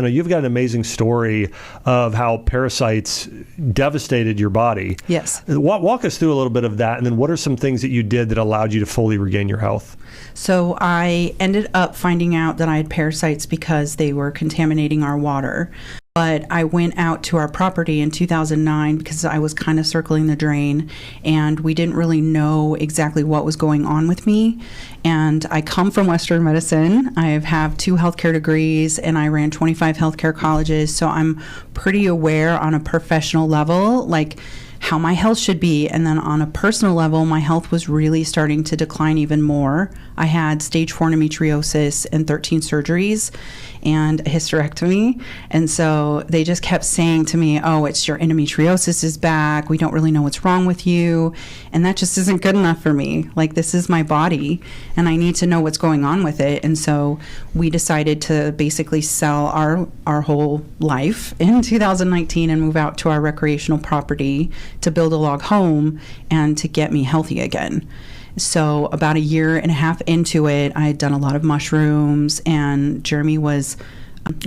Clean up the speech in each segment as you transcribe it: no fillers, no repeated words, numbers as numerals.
I know you've got an amazing story of how parasites devastated your body. Yes. Walk us through a little bit of that, and then what are some things that you did that allowed you to fully regain your health? So I ended up finding out that I had parasites because they were contaminating our water. But I went out to our property in 2009 because I was kind of circling the drain, and we didn't really know exactly what was going on with me. And I come from Western medicine. I have 2 healthcare degrees, and I ran 25 healthcare colleges. So I'm pretty aware on a professional level, like how my health should be. And then on a personal level, my health was really starting to decline even more. I had stage 4 endometriosis and 13 surgeries and a hysterectomy. And so they just kept saying to me, oh, it's your endometriosis is back. We don't really know what's wrong with you. And that just isn't good enough for me. Like, this is my body and I need to know what's going on with it. And so we decided to basically sell our whole life in 2019 and move out to our recreational property to build a log home and to get me healthy again. So about 1.5 years into it, I had done a lot of mushrooms, and Jeremy was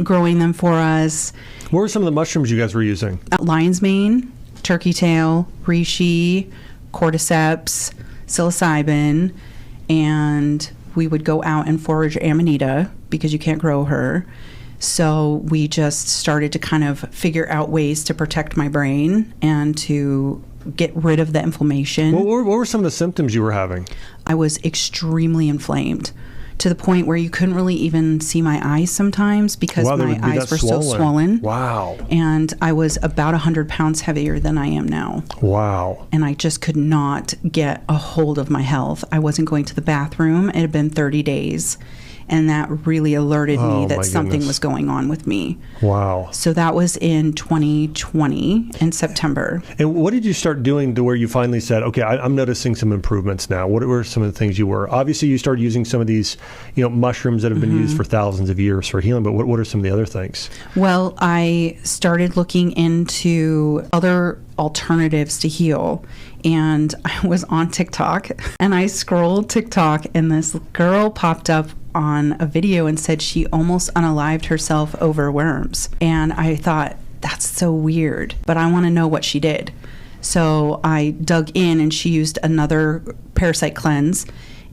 growing them for us. What were some of the mushrooms you guys were using? Lion's mane, turkey tail, reishi, cordyceps, psilocybin, and we would go out and forage amanita because you can't grow her. So we just started to kind of figure out ways to protect my brain and to get rid of the inflammation. What were some of the symptoms you were having? I was extremely inflamed to the point where you couldn't really even see my eyes sometimes because my eyes were so swollen. Wow. And I was about 100 pounds heavier than I am now. Wow. And I just could not get a hold of my health. I wasn't going to the bathroom. It had been 30 days. And that really alerted me that something was going on with me. Wow. So that was in 2020 in September. And what did you start doing to where you finally said, okay, I'm noticing some improvements now? What were some of the things you were? Obviously, you started using some of these, mushrooms that have been used for thousands of years for healing, but what are some of the other things? Well, I started looking into other alternatives to heal. And I was on TikTok, and I scrolled TikTok, and this girl popped up on a video and said she almost unalived herself over worms. And I thought, that's so weird, but I want to know what she did. So I dug in, and she used another parasite cleanse.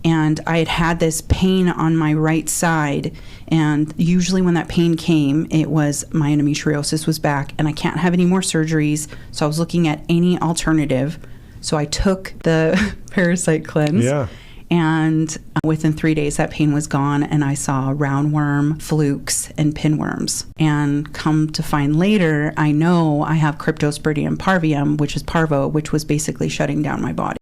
And I had this pain on my right side, and usually when that pain came, it was my endometriosis was back, and I can't have any more surgeries. So I was looking at any alternative. So I took the parasite cleanse. Yeah. And within 3 days, that pain was gone, and I saw roundworm, flukes, and pinworms. And come to find later, I know I have cryptosporidium parvium, which is parvo, which was basically shutting down my body.